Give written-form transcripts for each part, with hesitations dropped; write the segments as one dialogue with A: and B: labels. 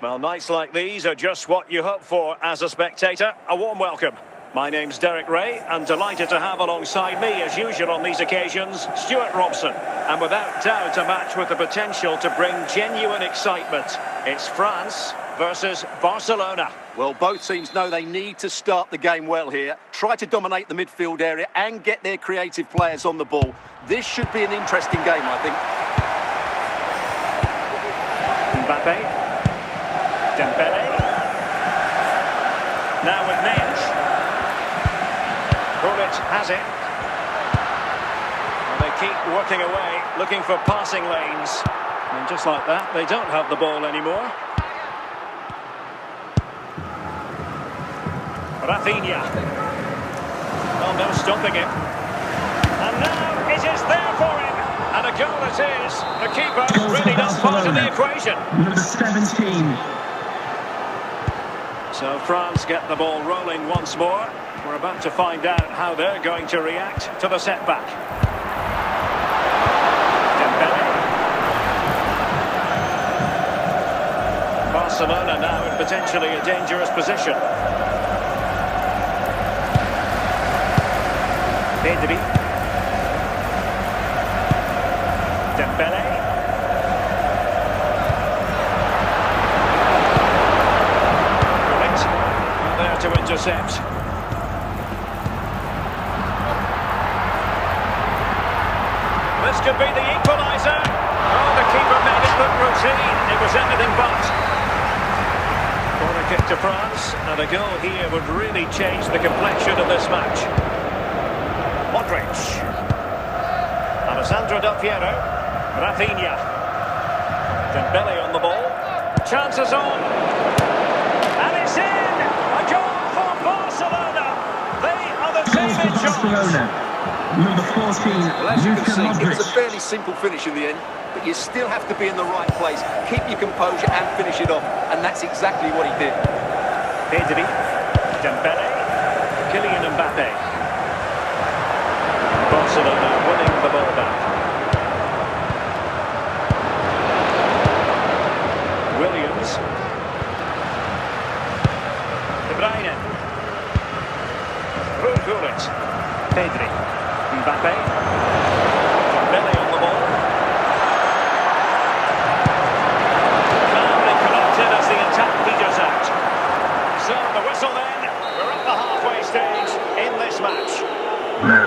A: Well, nights like these are just what you hope for as a spectator. A warm welcome. My name's Derek Ray, and delighted to have alongside me, as usual on these occasions, Stuart Robson. And without doubt, a match with the potential to bring genuine excitement. It's France versus Barcelona.
B: Well, both teams know they need to start the game well here. Try to dominate the midfield area and get their creative players on the ball. This should be an interesting game, I think.
A: Mbappe. Dembele. Now with Mendes. Bullet has it. And they keep working away, looking for passing lanes. And just like that, they don't have the ball anymore. Rafinha. Oh, no stopping it. And now it is there for him. And a goal it is. The keeper really not part of the equation.
C: Number 17.
A: So France get the ball rolling once more. We're about to find out how they're going to react to the setback. Dembele. Barcelona now in potentially a dangerous position. Rkreddy. Dembele. There to intercept. This could be the equaliser. Oh, the keeper made it look routine. It was anything but. Corner kick to France, and a goal here would really change the complexion of this match. Modric. Alessandro Del Piero. Rafinha. Dembele on the ball. Chances on. And it's in! A goal for Barcelona. They are the team in charge.
C: Number 14,
B: well, as you can see, it was a fairly simple finish in the end, but you still have to be in the right place, keep your composure and finish it off, and that's exactly what he did.
A: Rkreddy, Dembele, Kylian Mbappe. Barcelona winning the ball back. Williams. De Bruyne. Rkreddy. Mbappe. Dembele on the ball. Calmly collected as the attack peters out. So the whistle then. We're at the halfway stage in this match.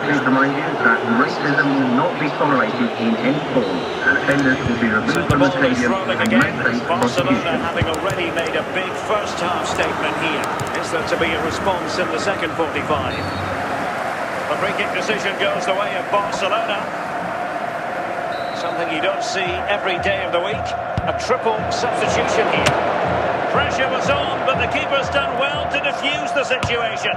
C: Please remind you that racism will not be tolerated in any form, and offenders will be removed
A: So the
C: from the
A: ball is
C: stadium
A: rolling
C: and
A: again.
C: may face
A: Barcelona
C: prosecution.
A: having already made a big first half statement here. Is there to be a response in the second 45? The free kick decision goes the way of Barcelona. Something you don't see every day of the week. A triple substitution here. Pressure was on, but the keeper's done well to defuse the situation.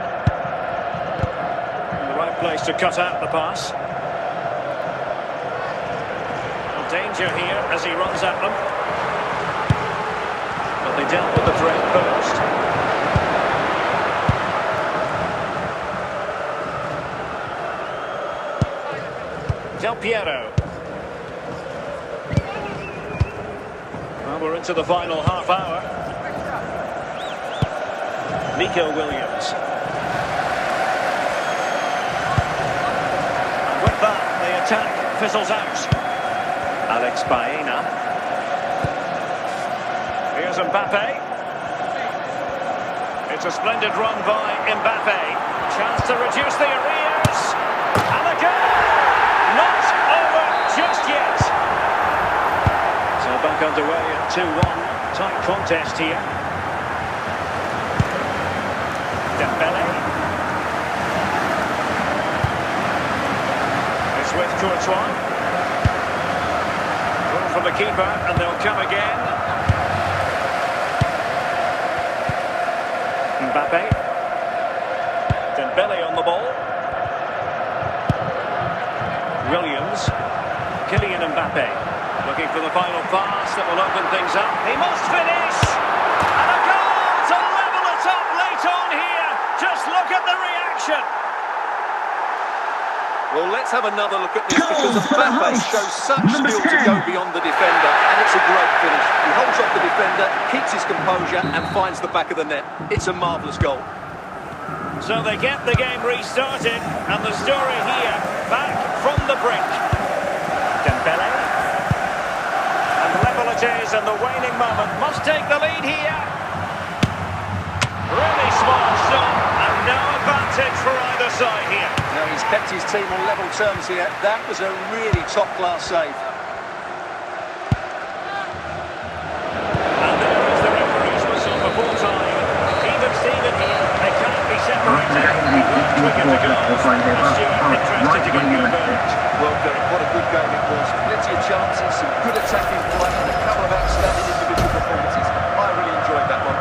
A: In the right place to cut out the pass. No danger here as he runs at them. But they dealt with the threat first. Del Piero. Well, we're into the final half hour. Nico Williams. And with that, the attack fizzles out. Alex Baena. Here's Mbappe. It's a splendid run by Mbappe. Chance to reduce the arrears. And a goal! Not over just yet. So back underway at 2-1. Tight contest here. Dembele. It's with Courtois. Goal from the keeper, and they'll come again. Mbappe. Dembele on the ball. Williams. Kylian Mbappe. Looking for the final pass that will open things up. He must finish! And a goal to level it up late on here. Just look at the reaction.
B: Well, let's have another look at this because Mbappe shows such skill to go beyond the defender, and it's a great finish. He holds off the defender, keeps his composure, and finds the back of the net. It's a marvellous goal.
A: So they get the game restarted, and the story here, back from the brink. Dembele. And level it is in the waning moment. Must take the lead here. Really smart stop, and no advantage for either side here.
B: No, he's kept his team on level terms here. That was a really top-class save.
A: And there is the referee's whistle before time. Even Steven here, they can't be separated. Quicker to go. Stuart, interested to get your verdict.
B: Well, Derek, what a good game it was. Plenty of chances, some good attacking play, and a couple of outstanding individual performances. I really enjoyed that one.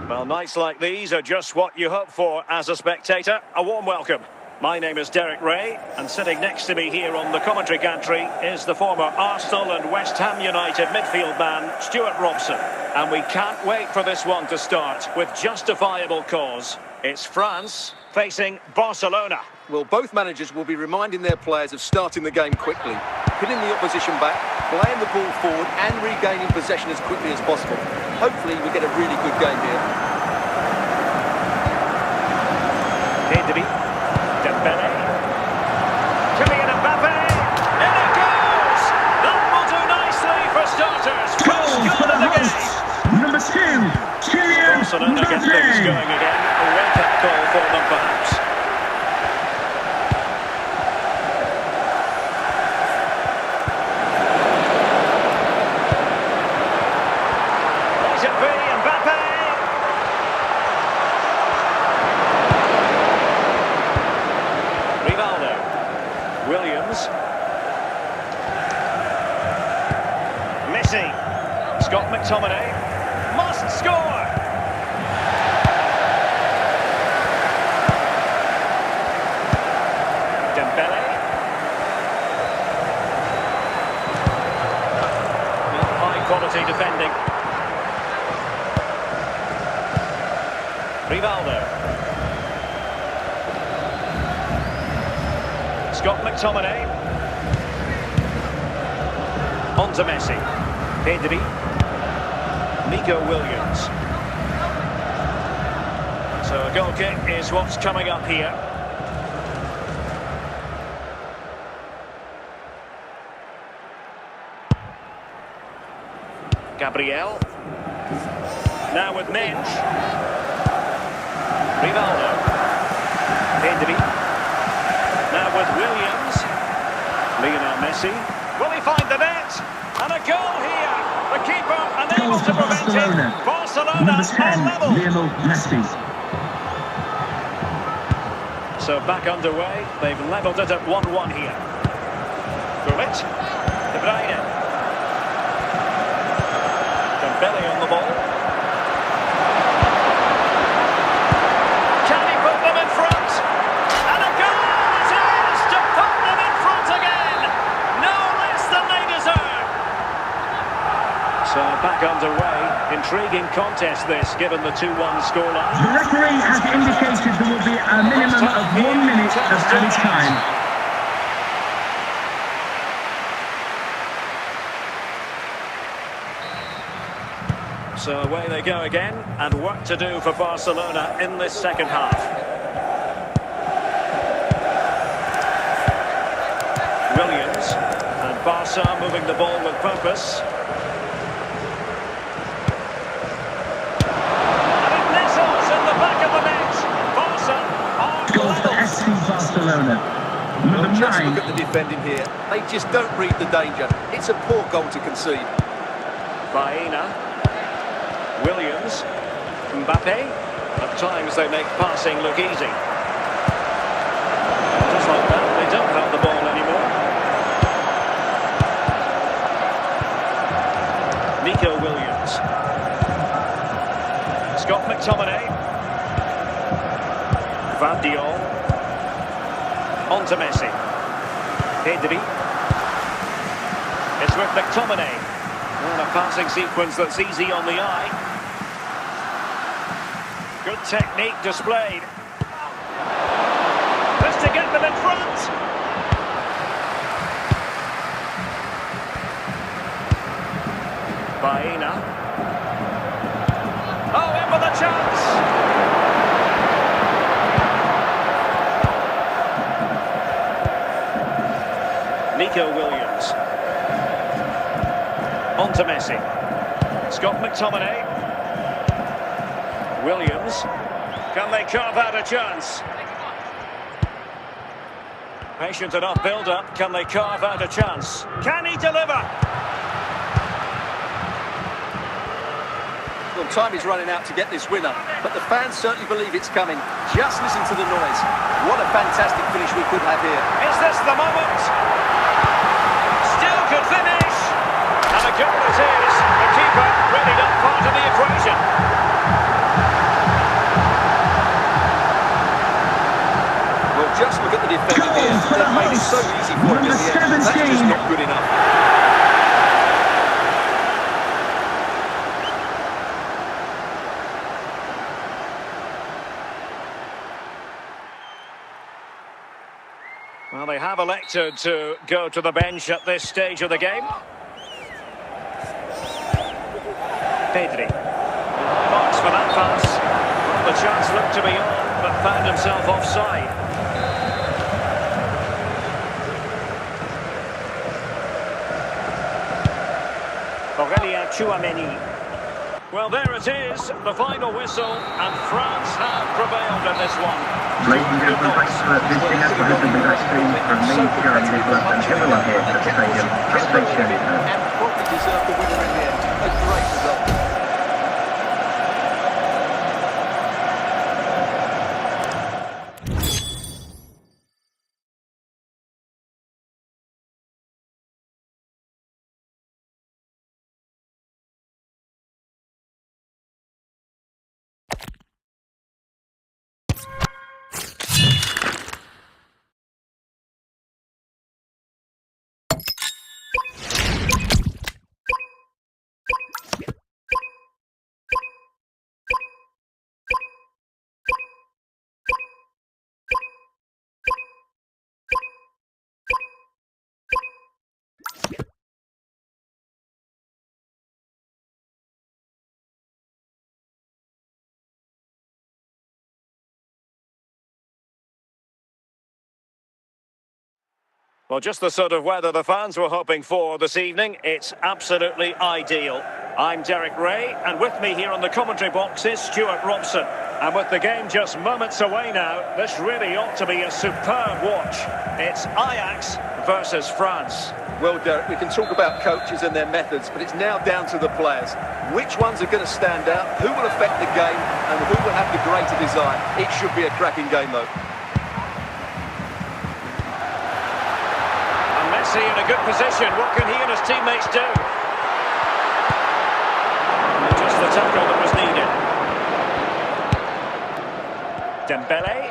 A: Well, nights like these are just what you hope for as a spectator. A warm welcome. My name is Derek Ray, and sitting next to me here on the commentary gantry is the former Arsenal and West Ham United midfield man, Stuart Robson. And we can't wait for this one to start with justifiable cause. It's France facing Barcelona.
B: Well, both managers will be reminding their players of starting the game quickly, pinning the opposition back, playing the ball forward and regaining possession as quickly as possible. Hopefully we get a really good game here.
A: Dembele. Kylian Mbappe. In it goes! That will do nicely for starters. First goal of the game.
C: Number 2, Kylian
A: Barcelona get things going again. A wake-up call for them, perhaps. Messi. Scott McTominay must score. Dembele. High quality defending. Rivaldo. Scott McTominay. On to Messi. Pedri. Nico Williams. So a goal kick is what's coming up here. Gabriel. Now with Mensch. Rivaldo. Pedri. Now with Williams. Lionel Messi. Will he find the net? And a goal here. The keeper unable to prevent it. Barcelona on level.
C: Lionel Messi.
A: So back underway. They've levelled it at 1-1 here. Gullit. De Bruyne. Dembele on the ball. Can he put them in front? And a goal it is to put them in front again. No less than they deserve. So back underway. Intriguing contest this, given the 2-1 scoreline.
C: The referee has indicated there will be a minimum of 1 minute of added time.
A: So away they go again, and work to do for Barcelona in this second half. Williams, and Barca moving the ball with purpose. And it nestles in the back of the net. Barca are
C: Goal for
A: level.
C: FC Barcelona.
B: Well,
C: Number
B: just
C: 9.
B: look at the defending here. They just don't read the danger. It's a poor goal to concede.
A: Baena. Williams. Mbappe. At times they make passing look easy. Just like that, they don't have the ball anymore. Nico Williams. Scott McTominay. Van Diol. On to Messi. Pedri. It's with McTominay. And a passing sequence that's easy on the eye. Good technique displayed. Just to get them in front. Baena. Oh, in with a chance. Nico Williams. On to Messi. Scott McTominay. Williams. Can they carve out a chance? Patient enough build-up. Can they carve out a chance? Can he deliver?
B: Well, time is running out to get this winner, but the fans certainly believe it's coming. Just listen to the noise. What a fantastic finish we could have here.
A: Is this the moment? Still could finish. And a goal it is. The keeper really not part of the equation.
B: Well, just look at the defending here. They've made it so easy for him in the end. That's just not good enough.
A: Well, they have elected to go to the bench at this stage of the game. Pedri. Marks for that pass. Well, the chance looked to be on, but found himself offside. Well, there it is, the final whistle, and France have prevailed in this one.
C: Ladies and gentlemen, thanks for visiting us. This has been live stream from me, Gary Nicholas, and everyone here at the stadium. Just make sure
B: And probably deserved the winner in the end. A great result.
A: Well, just the sort of weather the fans were hoping for this evening. It's absolutely ideal. I'm Derek Ray, and with me here on the commentary box is Stuart Robson. And with the game just moments away now, this really ought to be a superb watch. It's Ajax versus France.
B: Well, Derek, we can talk about coaches and their methods, but it's now down to the players. Which ones are going to stand out, who will affect the game, and who will have the greater desire? It should be a cracking game, though.
A: Messi in a good position. What can he and his teammates do? Just the tackle that was needed. Dembele.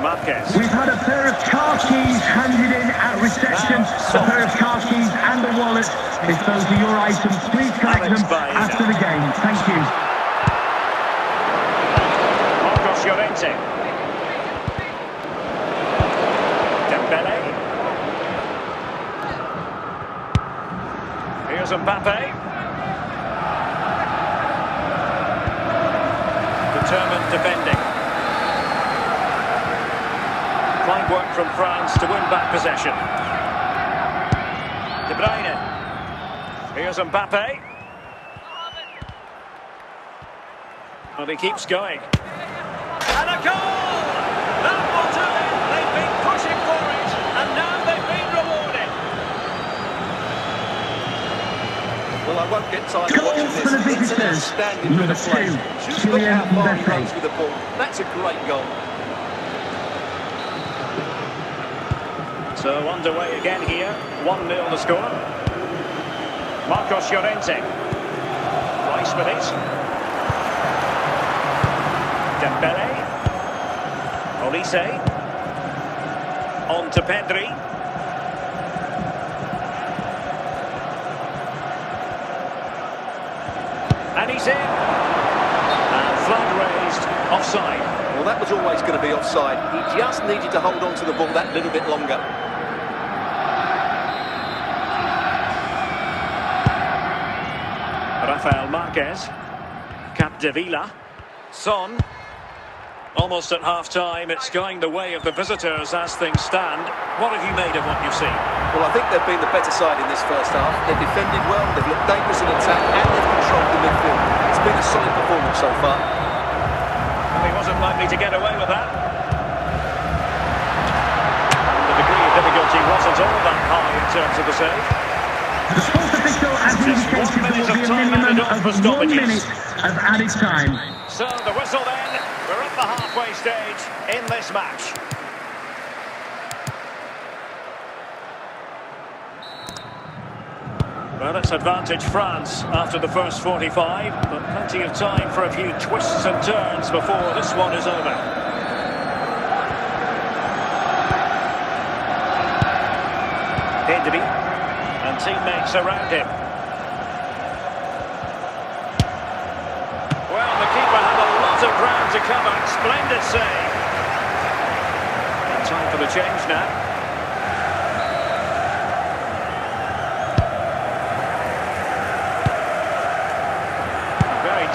A: Marquez.
D: We've had a pair of car keys handed in at reception. A pair of car keys and a wallet. If those are your items, please collect them after the game. Thank you.
A: Llorente. Dembele. Here's Mbappe. Determined defending. Fine work from France to win back possession. De Bruyne. Here's Mbappe. Well, he keeps going. And a goal! That will do it! They've been pushing for it, and now they've been rewarded.
B: Well, I won't get tired of watching this. It's an outstanding bit of play. Just look how far he runs with the ball. That's a great goal.
A: So underway again here. 1-0 the score. Marcos Llorente. Rice with it. Dembele. Olise. On to Pedri. And he's in. And flag raised. Offside.
B: Well, that was always going to be offside. He just needed to hold on to the ball that little bit longer.
A: Rafael Marquez. Capdevila. Son. Almost at half-time, it's going the way of the visitors as things stand. What have you made of what you've seen?
B: Well, I think they've been the better side in this first half. They've defended well, they've looked dangerous in attack, and they've controlled the midfield. It's been a solid performance so far.
A: Well, he wasn't likely to get away with that. And the degree of difficulty wasn't all that high in terms of the save.
D: The sports official has indicated there will be a minimum of 1 minute of added time.
A: So the whistle then. We're at the halfway stage in this match. Well, it's advantage France after the first 45, but plenty of time for a few twists and turns before this one is over. Pedri and teammates around him. Well, the keeper had a lot of ground to cover. Splendid save. And time for the change now.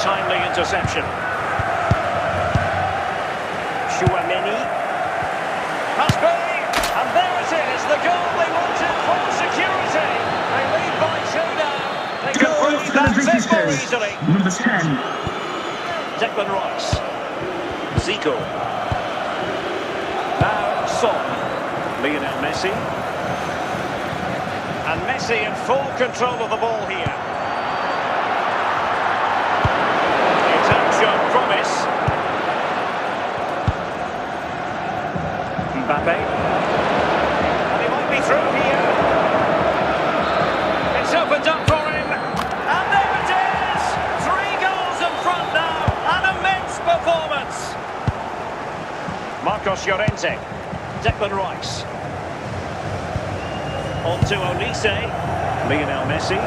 A: Timely interception. Chouameni. Must be! And there it is, the goal they wanted for security. They lead by 2 now. They can breathe that bit more easily.
D: Number 10.
A: Declan Rice. Zico. Now Son. Lionel Messi. And Messi in full control of the ball here. Promise. Mbappe. And he might be through here. It's opened up for him. And there it is! 3 goals in front now. An immense performance. Marcos Llorente. Declan Rice. On to Olise. Lionel Messi.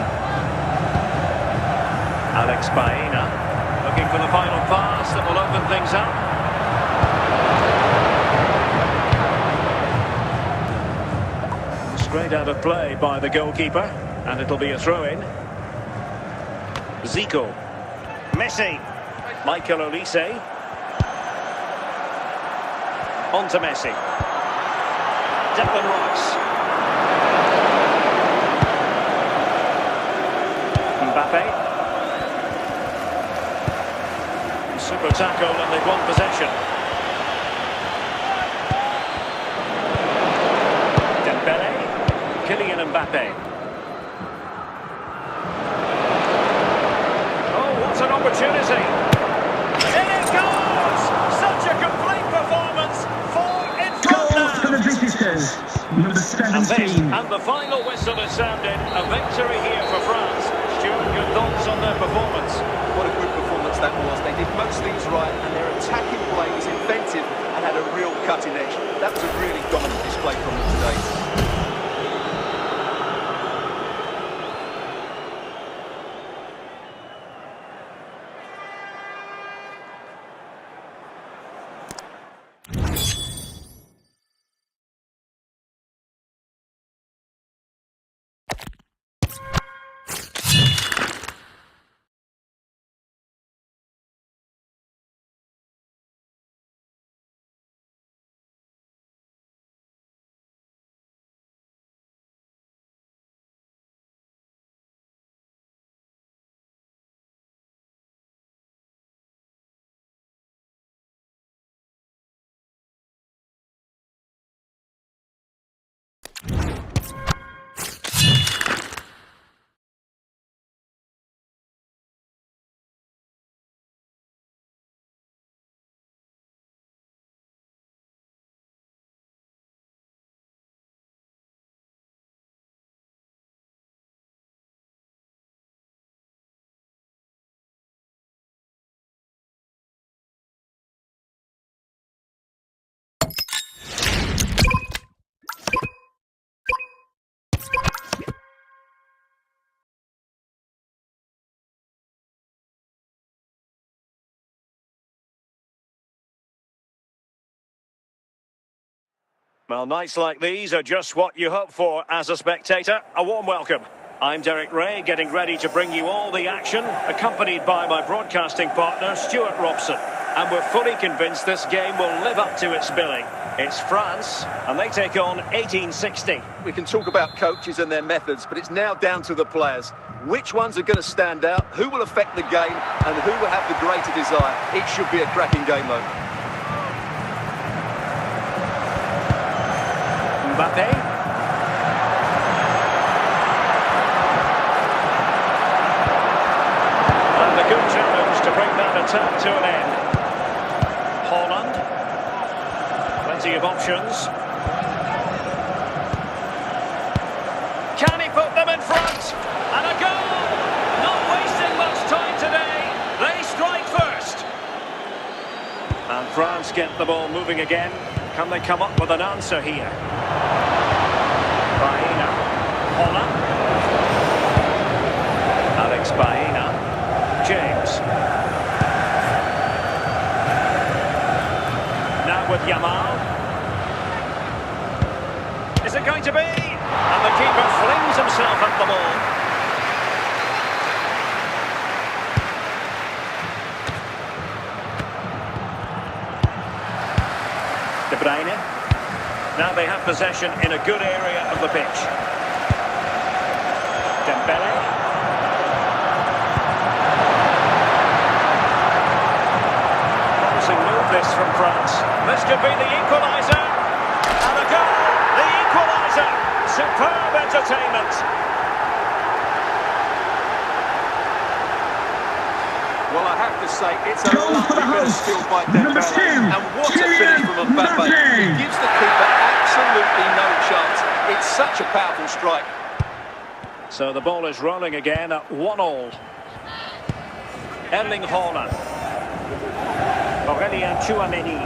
A: Alex Baena. Looking for the final pass that will open things up. Straight out of play by the goalkeeper, and it'll be a throw-in. Zico. Messi. Michael Olise. On to Messi. Declan Rice. Mbappe. Super tackle and they've won possession. Dembele. Kylian Mbappe. Oh, what an opportunity. In it goes! Such a complete performance. 4 in front
D: Goal for the
A: now.
D: visitors. Number
A: And
D: 17.
A: the final whistle is sounded. A victory here for France. Stuart, good thoughts on their performance?
B: What a good performance that was. They did most things right, and their attacking play was inventive and had a real cutting edge. That was a really dominant display from them today.
A: Well, nights like these are just what you hope for as a spectator. A warm welcome. I'm Derek Ray, getting ready to bring you all the action, accompanied by my broadcasting partner, Stuart Robson. And we're fully convinced this game will live up to its billing. It's France, and they take on 1860.
B: We can talk about coaches and their methods, but it's now down to the players. Which ones are going to stand out, who will affect the game, and who will have the greater desire. It should be a cracking game, though.
A: Mbappe. And a good challenge to bring that attack to an end. Haaland. Plenty of options. Can he put them in front? And a goal! Not wasting much time today. They strike first. And France get the ball moving again. Can they come up with an answer here? Baena. Holland. Alex Baena. James. Now with Yamal. Is it going to be? And the keeper flings himself at the ball. De Bruyne. Now they have possession in a good area of the pitch. Dembele. Promising move this from France. This could be the equaliser. And a goal! The equaliser! Superb entertainment.
B: Well, I have to say, it's a
D: Goal for the
B: lovely bit of
D: hosts.
B: skill by
D: Number
B: Dembele.
D: 2,
B: And what a finish from
D: Kylian
B: Mbappe.
D: Mbappe.
B: He gives the keeper absolutely no chance. It's such a powerful strike.
A: So the ball is rolling again at 1-1. Erling Haaland. Aurelien Tchouameni.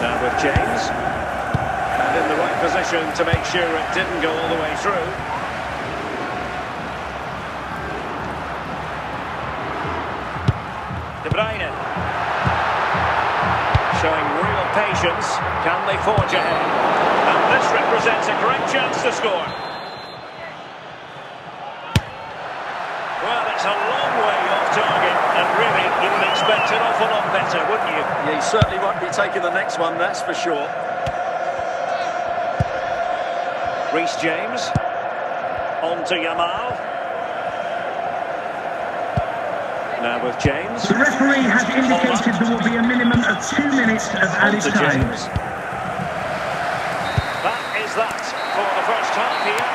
A: Now with James. And in the right position to make sure it didn't go all the way through. De Bruyne. Showing real patience. Can they forge ahead? And this represents a great chance to score. Well, it's a long way off target, and really you would expect an awful lot better. belter, wouldn't you?
B: Yeah, he certainly won't be taking the next one, that's for sure.
A: Reece James. On to Yamal. Now with James.
D: The referee has indicated there will be a minimum of 2 minutes of added time.
A: James. That is that for the first half here.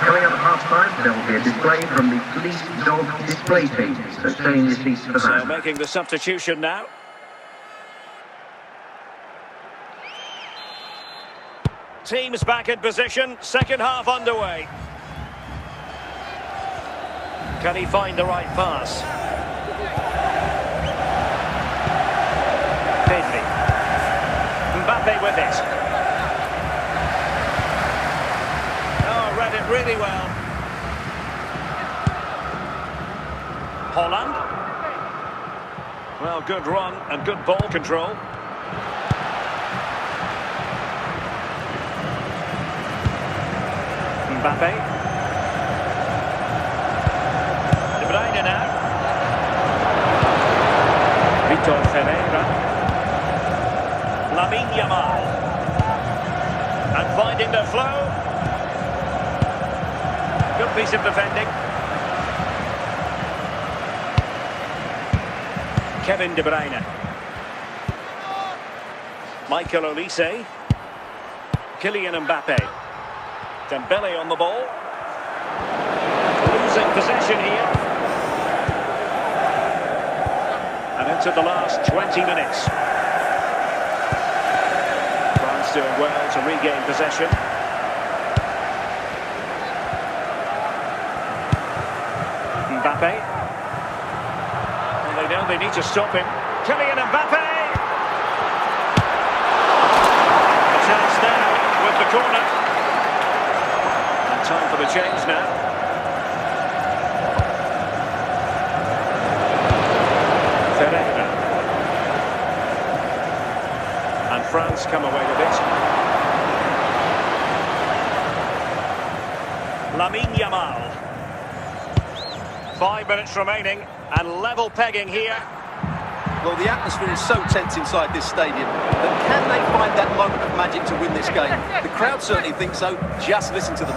C: Coming up at half-time, there will be a display from the police dog display team, so stay in your seats for
A: So
C: that.
A: making the substitution now. Teams back in position, second half underway. Can he find the right pass? Pedri. Mbappe with it. Oh, read it really well. Holland. Well, good run and good ball control. Mbappe. De Bruyne now. Vitor Ferreira. Lamine Yamal. And finding the flow. Good piece of defending. Kevin De Bruyne. Michael Olise. Kylian Mbappe. Dembele on the ball. Losing possession here. And into the last 20 minutes. France doing well to regain possession. Mbappe. And they know they need to stop him. Kylian Mbappe! A chance now with the corner. Time for the change now. Ferreira. And France come away with it. Lamine Yamal. 5 minutes remaining and level pegging here.
B: Well, the atmosphere is so tense inside this stadium, but can they find that moment of magic to win this game? The crowd certainly think so. Just listen to them.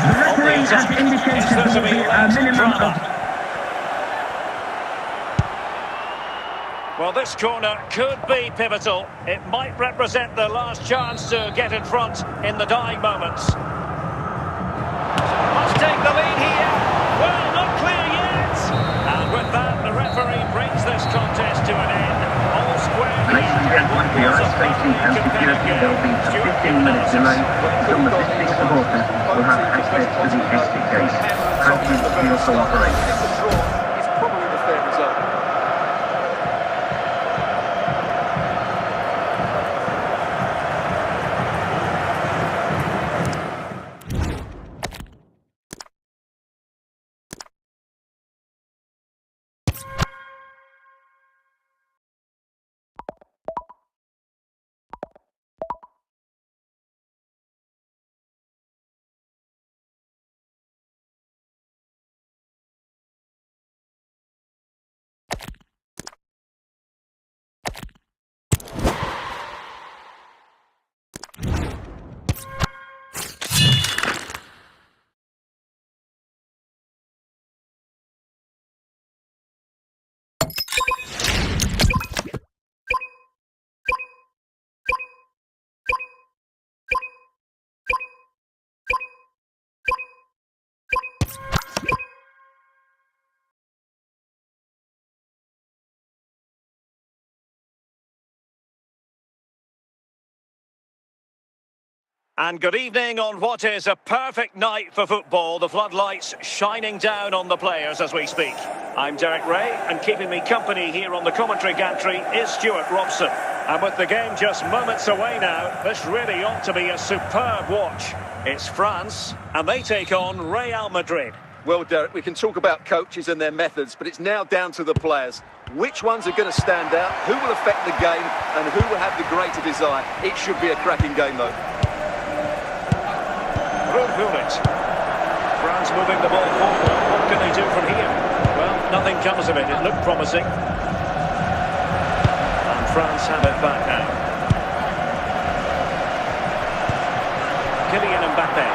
D: The referee has indicated there will be a minimum of...
A: Well, this corner could be pivotal. It might represent the last chance to get in front in the dying moments. Must take the lead here. Well, not clear yet. And with that, the referee brings this contest to an end. All square.
C: Ladies and gentlemen, for your own safety and security, there will be a 15-minute delay until the visiting supporters will have access to the exit gate. Thank you for your cooperation.
B: The draw is probably the fair result.
A: And good evening on what is a perfect night for football. The floodlights shining down on the players as we speak. I'm Derek Ray, and keeping me company here on the commentary gantry is Stuart Robson. And with the game just moments away now, this really ought to be a superb watch. It's France, and they take on Real Madrid.
B: Well, Derek, we can talk about coaches and their methods, but it's now down to the players. Which ones are going to stand out, who will affect the game, and who will have the greater desire? It should be a cracking game, though.
A: France France moving the ball forward. What can they do from here? Well, nothing comes of it. It looked promising. And France have it back now. Kylian Mbappe.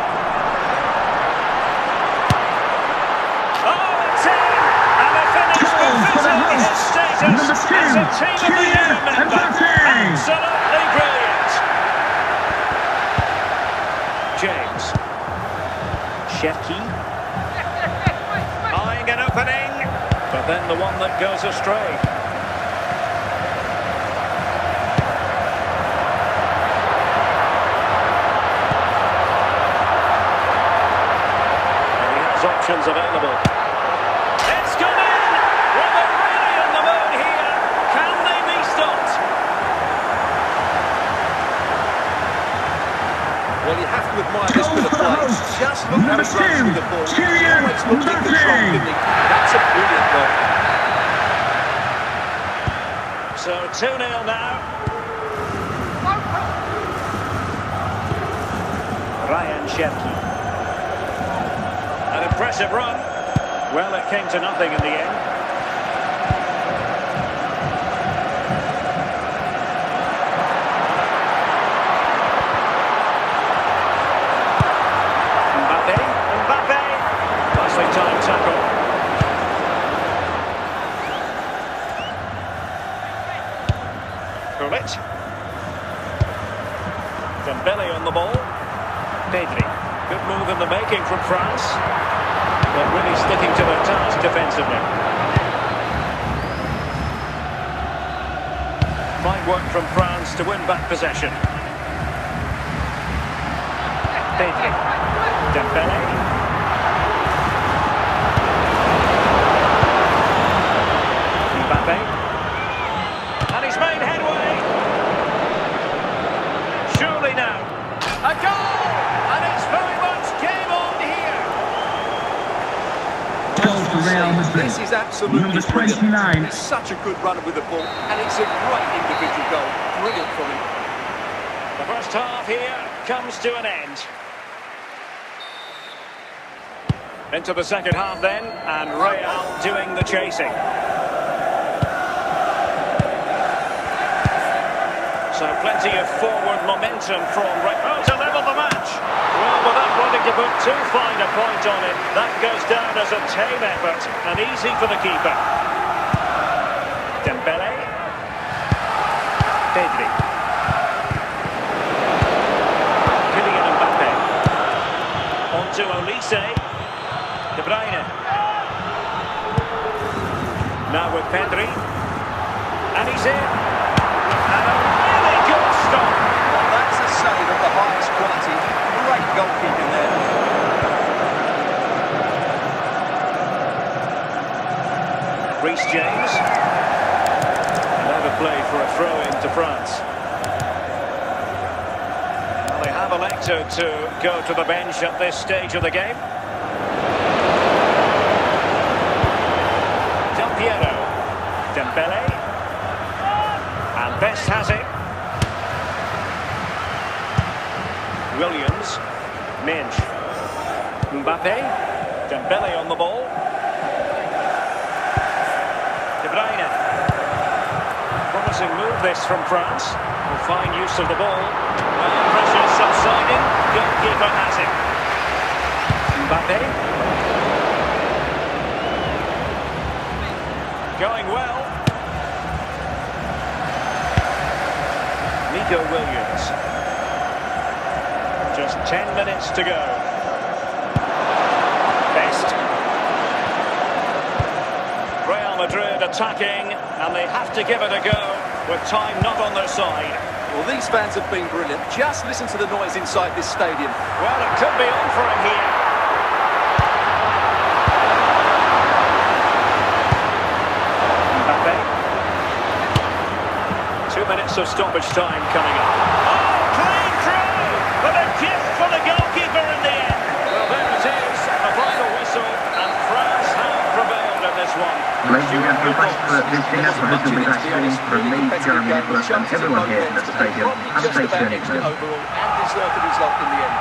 A: Oh, it's in! And they finish befitting his status as a team of the year member. Absolutely brilliant. James. Cherki. Eyeing an opening, but then the one that goes astray. And he has options available. It's gone in! Well, they're really on the moon here. Can they be stopped?
B: Well, you have to admire this bit of play. Just look how he runs with the ball. He always looks in control, didn't he? That's a brilliant goal.
A: So 2-0 now. Cherki. An impressive run. Well, it came to nothing in the end. Mbappe. Nicely timed tackle. Bullet. Dembele on the ball. Pedri. Good move in the making from France. But really sticking to their task defensively. Fine work from France to win back possession. Pedri. Dembele. Mbappe. And he's made headway. Surely now. A goal! And it's very much game on here.
B: This is absolutely
D: Number
B: brilliant.
D: 29.
B: He's such a good runner with the ball, and it's a great individual goal. Brilliant from him.
A: The first half here comes to an end. Into the second half then, and Real doing the chasing. So plenty of forward momentum from Real to level the match. Well, without wanting to put too fine a point on it, that goes down as a tame effort and easy for the keeper. Dembele. Pedri. Kylian Mbappe. On to Olise. De Bruyne. Now with Pedri. And he's in. And a really good stop.
B: Well, that's a save of the highest quality. Great goalkeeping there.
A: Reece James. Another play for a throw-in to France. Well, they have elected to go to the bench at this stage of the game. Del Piero. Dembele. And Best has it. Williams. Minge. Mbappe. Dembele on the ball. De Bruyne. Promising move this from France. Will find use of the ball. Well, pressure subsiding. Goalkeeper has it. Mbappe. Going well. Nico Williams. Just 10 minutes to go. Best. Real Madrid attacking, and they have to give it a go with time not on their side.
B: Well, these fans have been brilliant. Just listen to the noise inside this stadium.
A: Well, it could be on for him here. Mbappe. 2 minutes of stoppage time coming up. Oh, clean through! But a gift for the goalkeeper in the end. Well, there it is, the final whistle, and France have prevailed in this one.
C: Ladies and gentlemen, thanks for listening. That's a little bit actually from me, Jeremy Nicholas, and everyone here in the stadium. Have a safe journey to them.
B: Overall, and deserved the result in the end.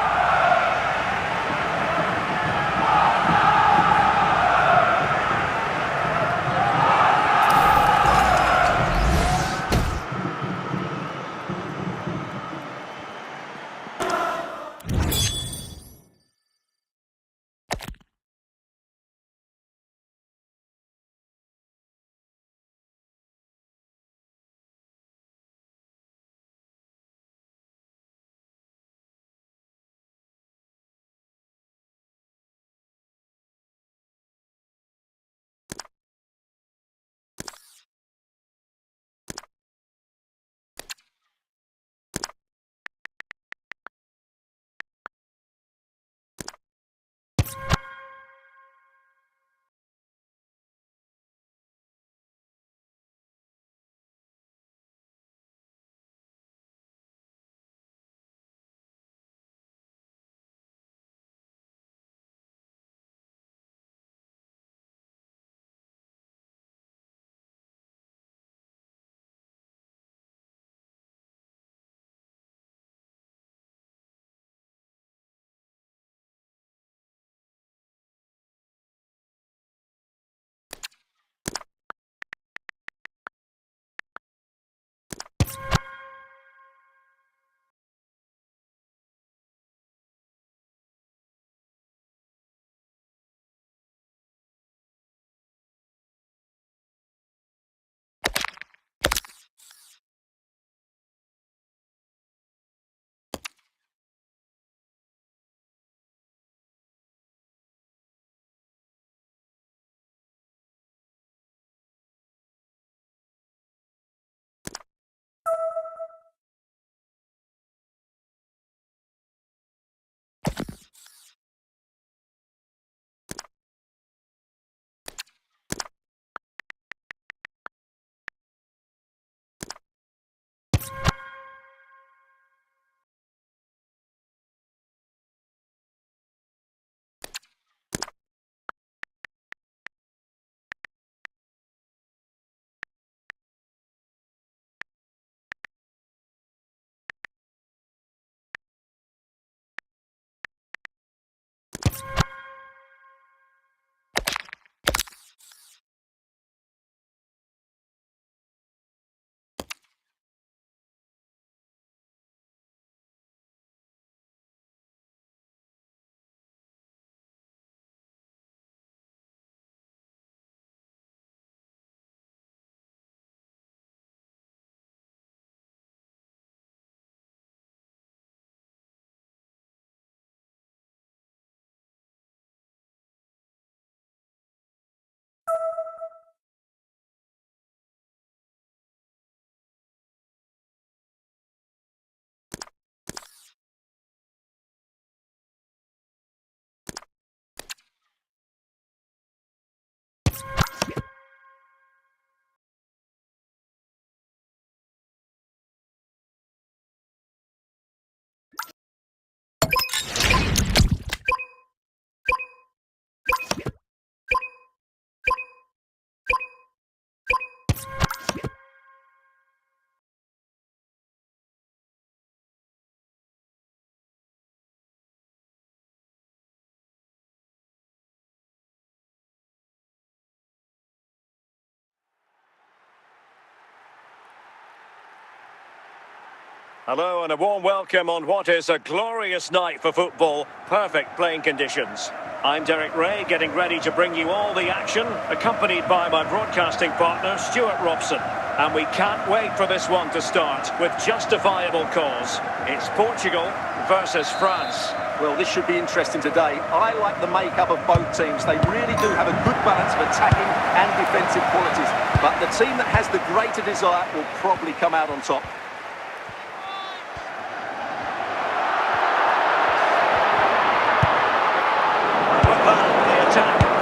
A: Hello and a warm welcome on what is a glorious night for football. Perfect playing conditions. I'm Derek Ray, getting ready to bring you all the action, accompanied by my broadcasting partner, Stuart Robson. And we can't wait for this one to start, with justifiable cause. It's Portugal versus France.
B: Well, this should be interesting today. I like the makeup of both teams. They really do have a good balance of attacking and defensive qualities. But the team that has the greater desire will probably come out on top.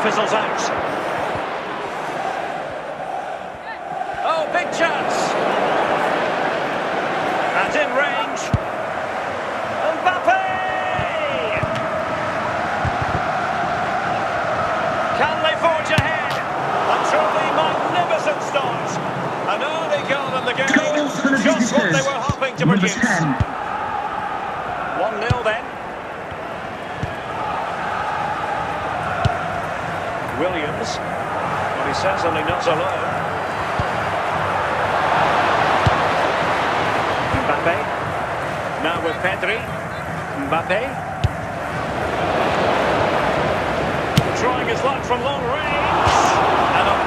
A: Fizzles out. Oh, big chance. And in range. Mbappe! Can they forge ahead? A truly magnificent start. An early goal in the game. Just what they were hoping to produce. 1-0 then. Williams, well, he's certainly not alone. Mbappe, now with Pedri. Mbappe, trying his luck from long range, and a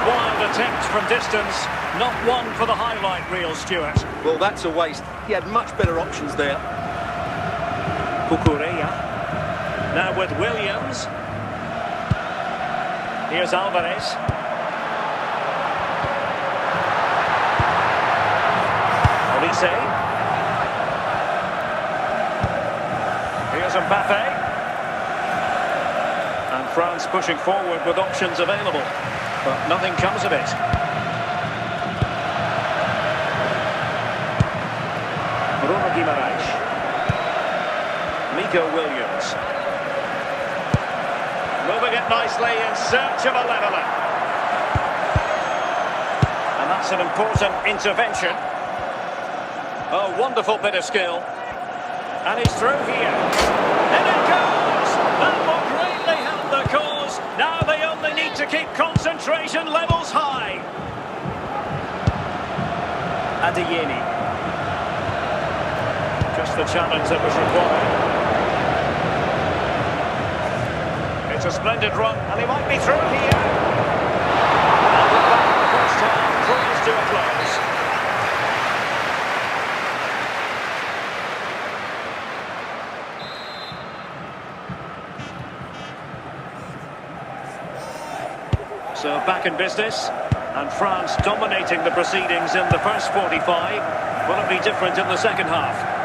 A: wild attempt from distance. Not one for the highlight reel, Stuart.
B: Well, that's a waste. He had much better options there.
A: Cucurella, now with Williams. Here's Alvarez. Olise. Here's Mbappe. And France pushing forward with options available. But nothing comes of it. Bruno Guimaraes. Nico Williams. Moving it nicely in search of a leveller. And that's an important intervention. A wonderful bit of skill. And he's through here. And it goes! That will greatly help the cause. Now they only need to keep concentration levels high. Adeyemi. Just the challenge that was required. It's a splendid run, and he might be through here. And with that, the first half draws to a close. So back in business, and France dominating the proceedings in the first 45. Will it be different in the second half?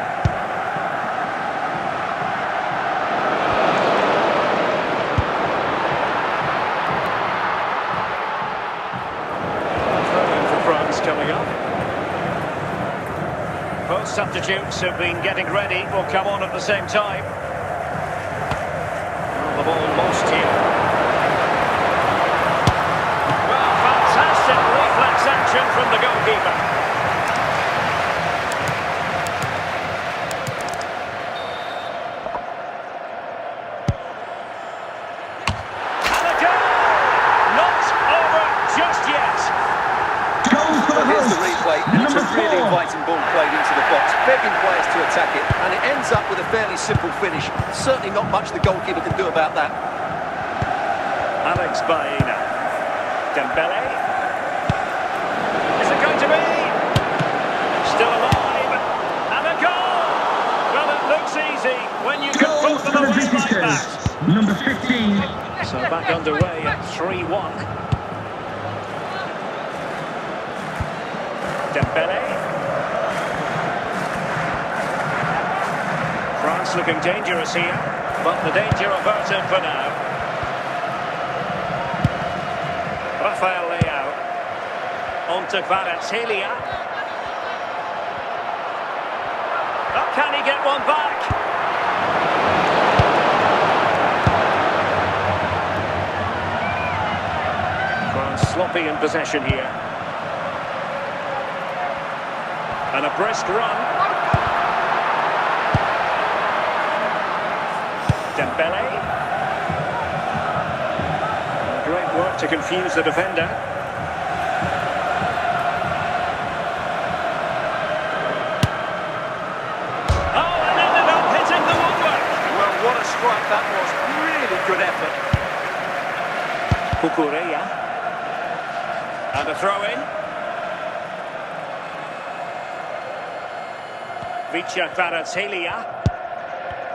A: Coming up. Both substitutes have been getting ready, will come on at the same time. The ball lost here. Well, fantastic reflex action from the goalkeeper. And a goal! Not over just yet.
B: Well, here's the replay, and it's a really inviting ball played into the box, begging players to attack it, and it ends up with a fairly simple finish. Certainly not much the goalkeeper can do about that.
A: Alex Baena. Dembele. Is it going to be? Still alive. And a goal! Well, it looks easy when you can put them away like that.
D: Number 15.
A: So back underway at 3-1. Dembele. France looking dangerous here, but the danger averted for now. Rafael Leao. On to Kvaratskhelia. Oh, can he get one back? France sloppy in possession here. And a brisk run. Dembele. Great work to confuse the defender. Kukureya. And a throw-in. Rkreddy.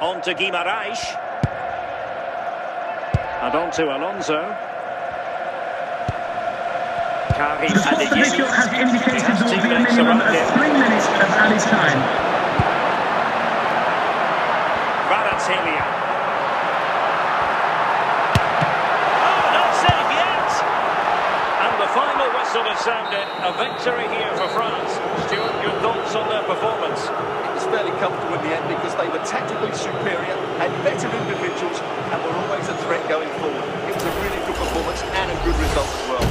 A: On to Guimaraes. And on to Alonso. Karim
D: The sports official has indicated there will be a minimum of 3 minutes of added time.
A: Rkreddy. Oh, not safe yet! And the final whistle has sounded. A victory here for France. Stuart, your thoughts on their performance?
B: It was fairly comfortable in the end because they were tactically superior, had better individuals, and were always a threat going forward. It was a really good performance and a good result as well.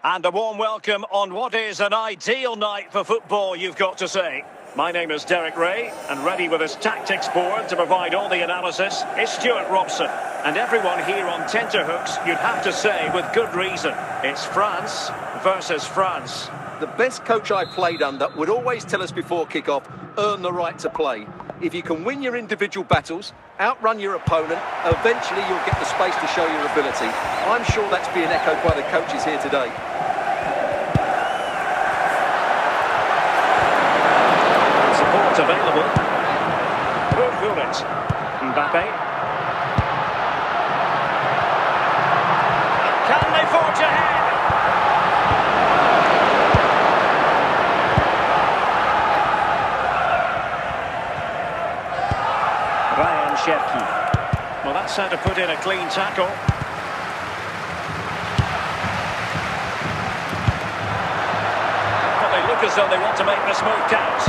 A: And a warm welcome on what is an ideal night for football, you've got to say. My name is Derek Ray, and ready with his tactics board to provide all the analysis is Stuart Robson. And everyone here on tenterhooks, you'd have to say with good reason, it's France versus France.
B: The best coach I played under would always tell us before kick-off, earn the right to play. If you can win your individual battles, outrun your opponent, eventually you'll get the space to show your ability. I'm sure that's being echoed by the coaches here today.
A: Support available. Mbappe. Can they forge ahead? Well, that's how to put in a clean tackle. But they look as though they want to make this move count.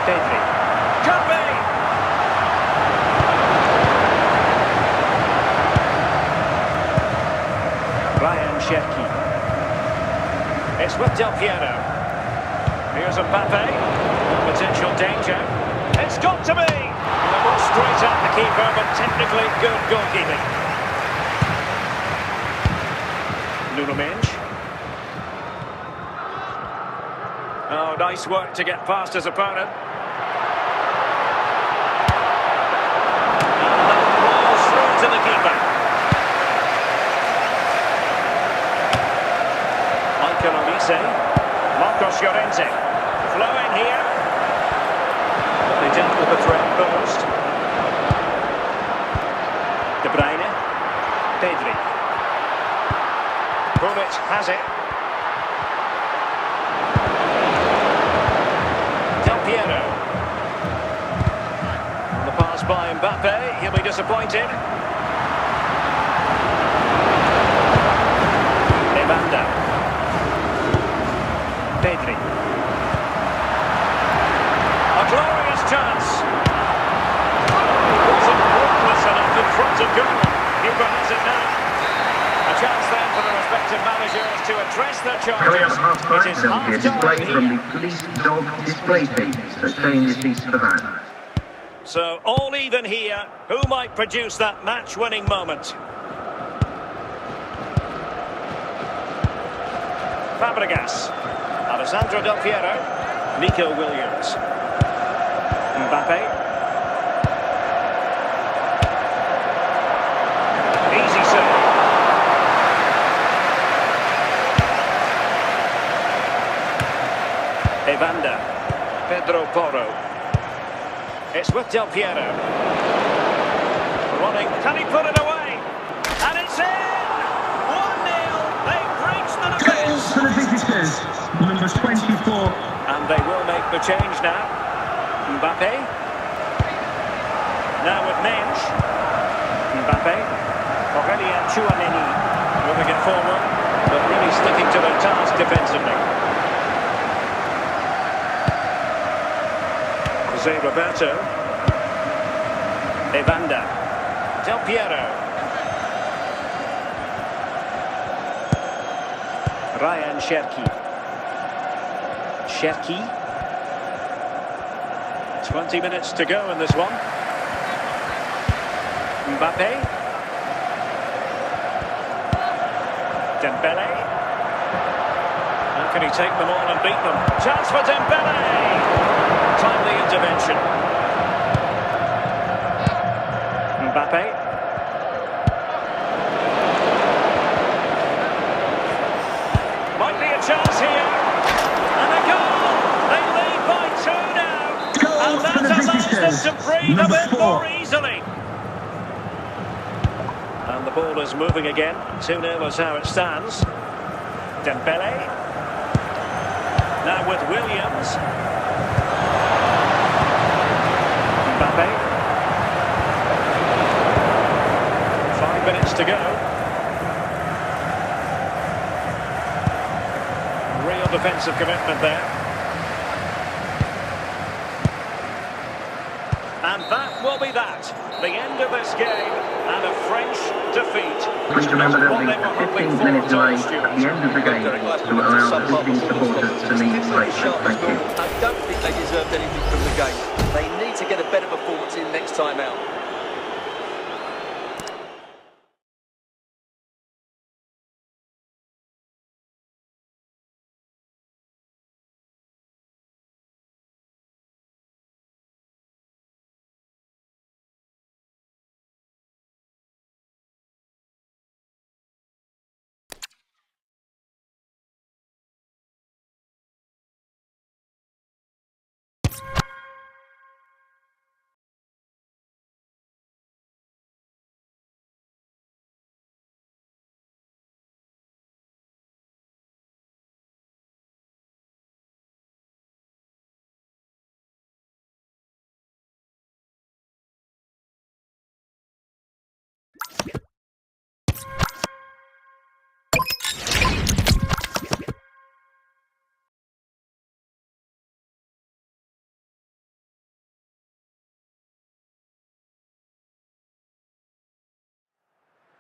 A: Pedri. Could be! Rkreddy. It's with Del Piero. Here's Mbappe. Potential danger. It's got to be! They look straight at the keeper, but technically good goalkeeping. Nuno Mendes. Oh, nice work to get past his opponent. And that ball through to the keeper. Michael Olise. Marcos Llorente. Flowing here. They dealt with the threat first. De Bruyne. Pedri. Bullet has it. Del Piero. On the pass by Mbappe. He'll be disappointed. Levanda. Pedri. A glorious chance. Wasn't hopeless enough in front of goal. Keeper has it now. A chance then for the respective managers to address their
C: Carry
A: charges.
C: on half-time,
A: It is
C: there will be a display
A: half-time
C: from
A: here.
C: the police dog display team to train this piece to the van.
A: So all even here. Who might produce that match-winning moment? Fabregas. Alessandro Del Piero. Nico Williams. Mbappe. Easy save. Evander. Pedro Porro. It's with Del Piero. Running. Can he put it away? And it's in! 1-0. They breached the
D: Goals
A: defence.
D: for the visitors. Number 24.
A: And they will make the change now. Mbappe. Now with Mensch. Mbappe. Aurelien Chouameni. Moving it forward, but really sticking to their task defensively. Jose Roberto. Evander. Del Piero. Ryan Cherki. 20 minutes to go in this one. Mbappe. Dembele. How can he take them on and beat them? Chance for Dembele. Timely intervention. Mbappe. Might be a chance here. And a goal. They lead by 2 now.
D: Goal
A: And
D: for the
A: that allows
D: visitors.
A: them to breathe a
D: Number
A: bit
D: 4.
A: more easily. And the ball is moving again. 2-0 is how it stands. Dembele. Now with Williams. Mbappe. 5 minutes to go. Real defensive commitment there. And that will be that. The end of this game and a French defeat.
C: Please remember there'll
A: What
C: be
A: they were
C: a
A: hoping
C: 15
A: for,
C: minute delay
A: Stuart.
C: at the end of the game to allow the visiting supporters to leave safely. Thank you.
B: I don't think they deserved anything from the game. They need to get a better performance in next time out.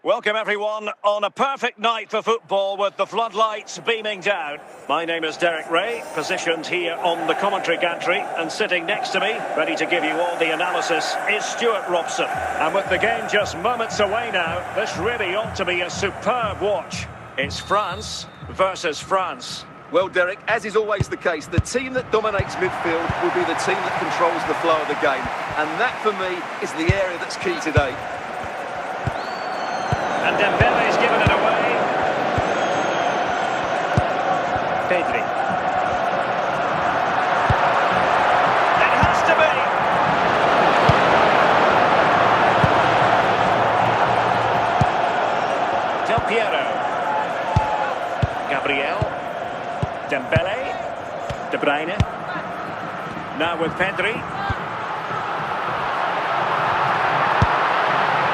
A: Welcome everyone on a perfect night for football with the floodlights beaming down. My name is Derek Ray, positioned here on the commentary gantry, and sitting next to me, ready to give you all the analysis, is Stuart Robson. And with the game just moments away now, this really ought to be a superb watch. It's France versus France.
B: Well, Derek, as is always the case, the team that dominates midfield will be the team that controls the flow of the game. And that, for me, is the area that's key today.
A: And Dembele's given it away. Pedri. It has to be. Del Piero. Gabriel. Dembele. De Bruyne. Now with Pedri.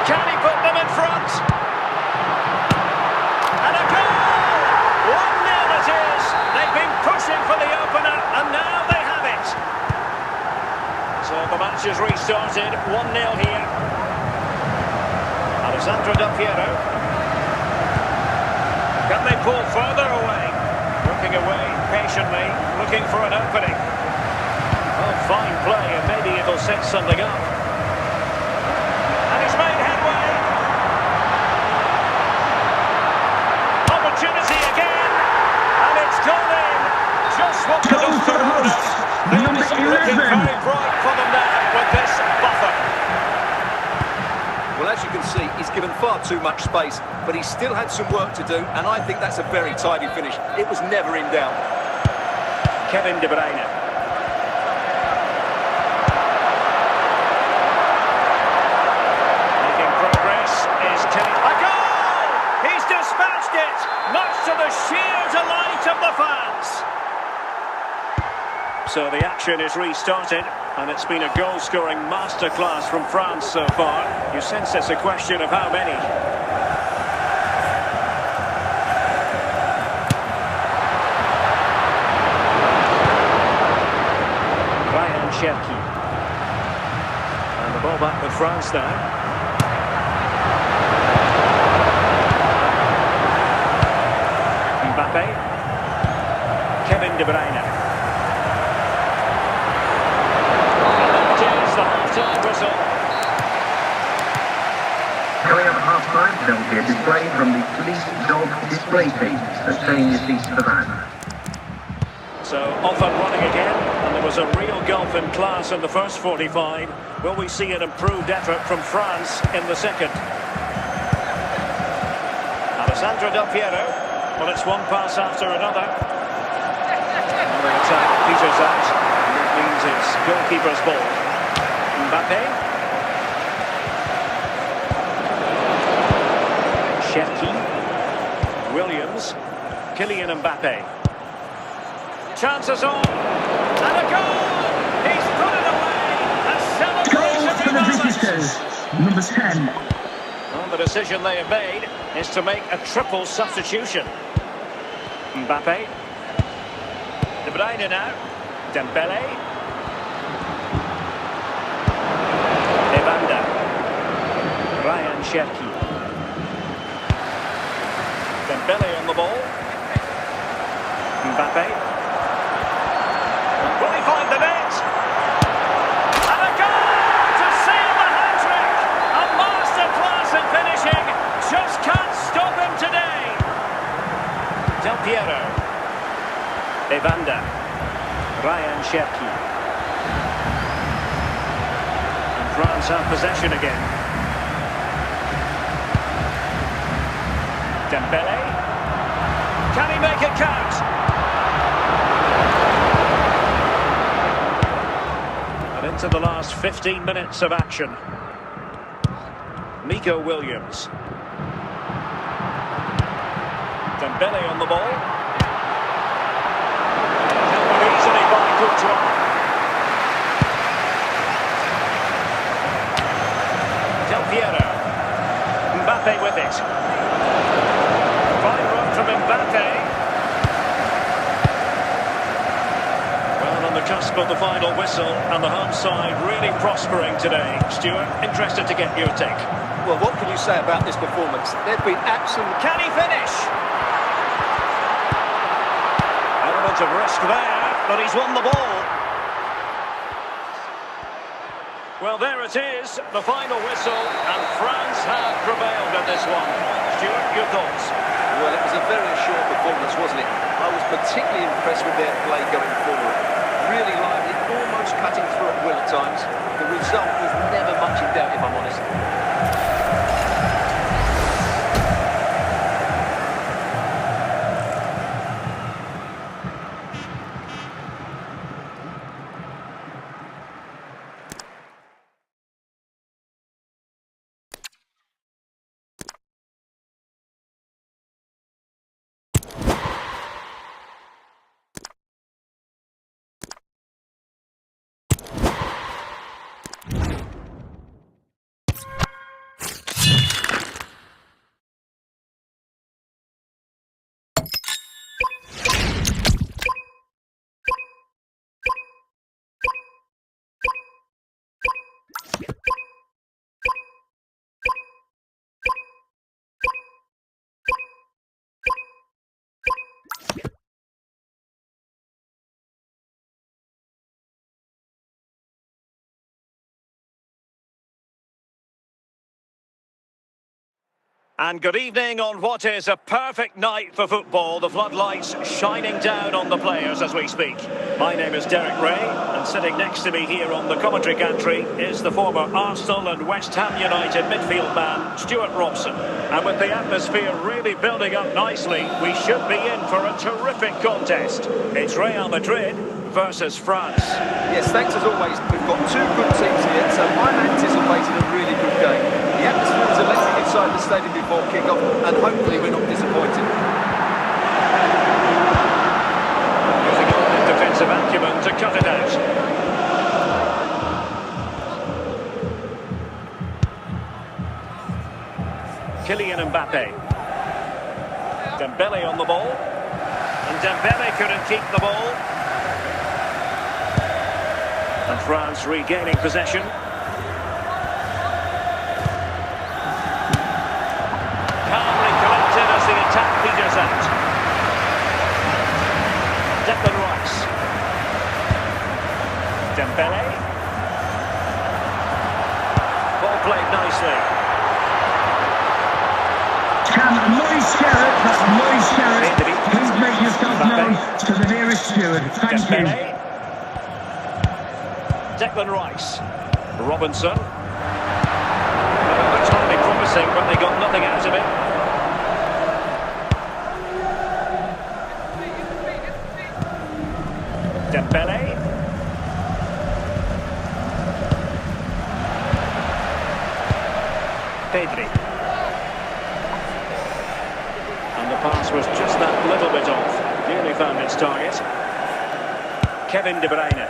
A: Can he put them in front? And a goal! 1-0 it is. They've been pushing for the opener, and now they have it. So the match is restarted. 1-0 here. Alessandro Del Piero. Can they pull further away? Looking away patiently, looking for an opening. Oh, fine play, and maybe it'll set something up. And he's made headway. Opportunity again, and it's gone in. Just what the
D: Goal for
A: doctor
D: the
A: ordered.
D: hosts,
A: Things
D: number
A: are looking
D: 11.
A: very bright for them now with this buffer.
B: Well, as you can see, he's given far too much space, but he still had some work to do, and I think that's a very tidy finish. It was never in doubt.
A: Kevin De Bruyne. Making progress is Kenny. A goal! He's dispatched it, much to the sheer delight of the fans. So the action is restarted, and it's been a goal-scoring masterclass from France so far. You sense it's a question of how many. Rkreddy. And the ball back with France now. Mbappe. Kevin De Bruyne. And it is the half-time whistle.
C: Coming up at half-time, there'll be a display from the police dog display team that's staying your seats to the van.
A: So off and running again, and there was a real gulf in class in the first 45. Will we see an improved effort from France in the second? Alessandro Del Piero. Well, it's one pass after another. And the attack peters out. And that means it's goalkeeper's ball. Mbappe. Cherki. Williams. Kylian Mbappe. Chances on, and a goal! He's put it away! A
D: Goal
A: celebration
D: for the visitors, number 10.
A: Well, the decision they have made is to make a triple substitution. Mbappe. De Bruyne now. Dembele. Evanda. Cherki. Dembele on the ball. Mbappe. Will he find the net? And a goal to seal the hat-trick! A masterclass in finishing. Just can't stop him today. Del Piero. Evanda. Cherki. And France have possession again. Dembele. Can he make it count? Into the last 15 minutes of action. Nico Williams. Dembele on the ball. Dealt with easily by Courtois. Del Piero. Mbappe with it. Fine run from Mbappe. On the cusp of the final whistle, and the home side really prospering today. Stuart, interested to get your take.
B: Well, what can you say about this performance? They've been absolute.
A: Can he finish? Element of risk there, but he's won the ball. Well, there it is, the final whistle, and France have prevailed at this one. Stuart, your thoughts?
B: Well, it was a very assured performance, wasn't it? I was particularly impressed with their play going forward. Really lively, almost cutting through at will at times. The result was never much in doubt, if I'm honest.
A: And good evening on what is a perfect night for football. The floodlights shining down on the players as we speak. My name is Derek Ray, and sitting next to me here on the commentary gantry is the former Arsenal and West Ham United midfield man, Stuart Robson. And with the atmosphere really building up nicely, we should be in for a terrific contest. It's Real Madrid versus France.
B: Yes, thanks as always. We've got two good teams here, so I'm anticipating a really good game. The atmosphere is electric inside the stadium before kick-off, and hopefully we're not disappointed.
A: Using all his defensive acumen to cut it out. Kylian Mbappe. Dembele on the ball. And Dembele couldn't keep the ball. And France regaining possession. Calmly collected as the attack peters out. Declan Rice. Dembele. Ball played nicely.
D: Moise Sherrod, that's Moise Sherrod. Please make yourself known to the nearest steward. Thank you.
A: Declan Rice. Robinson. It looks highly promising, but they got nothing out of it. Dembele. Pedri. And the pass was just that little bit off. Nearly found its target. Kevin De Bruyne.